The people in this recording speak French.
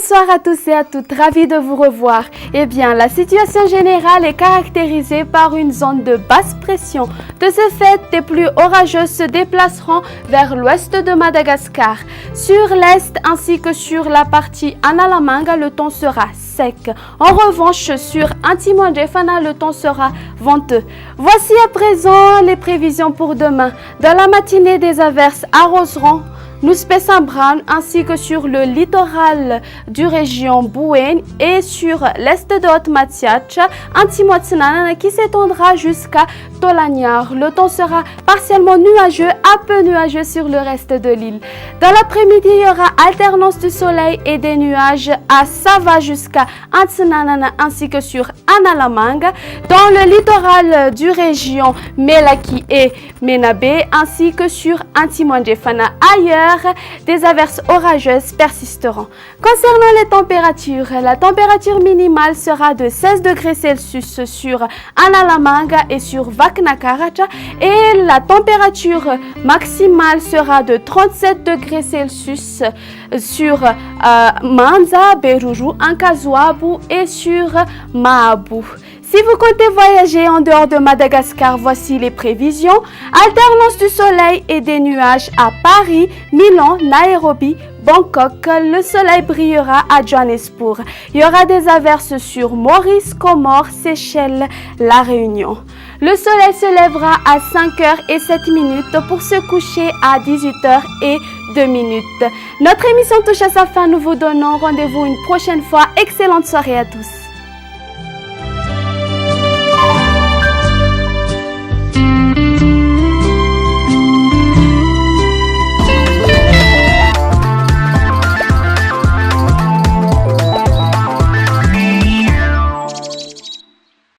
Bonsoir à tous et à toutes, ravi de vous revoir. Eh bien, la situation générale est caractérisée par une zone de basse pression. De ce fait, des pluies orageuses se déplaceront vers l'ouest de Madagascar. Sur l'est ainsi que sur la partie Analamanga, le temps sera sec. En revanche, sur Antimondjefana, le temps sera venteux. Voici à présent les prévisions pour demain. Dans la matinée, des averses arroseront Nouspe-Saint-Brown ainsi que sur le littoral du région Bouén et sur l'est de Haute-Matiach, Antimotsinana qui s'étendra jusqu'à Tolagnar. Le temps sera partiellement nuageux, un peu nuageux sur le reste de l'île. Dans l'après-midi, il y aura alternance du soleil et des nuages à Sava jusqu'à Antsinanana ainsi que sur Analamanga. Dans le littoral du région Melaki et Menabe ainsi que sur Antimondjefana. Ailleurs, des averses orageuses persisteront. Concernant les températures, la température minimale sera de 16 degrés Celsius sur Analamanga et sur Vaknakaracha et la température maximale sera de 37 degrés Celsius sur Manza, Beruru, Ankazwabu et sur Maabu. Si vous comptez voyager en dehors de Madagascar, voici les prévisions. Alternance du soleil et des nuages à Paris, Milan, Nairobi, Bangkok. Le soleil brillera à Johannesburg. Il y aura des averses sur Maurice, Comores, Seychelles, La Réunion. Le soleil se lèvera à 5h07 pour se coucher à 18h02. Notre émission touche à sa fin. Nous vous donnons rendez-vous une prochaine fois. Excellente soirée à tous.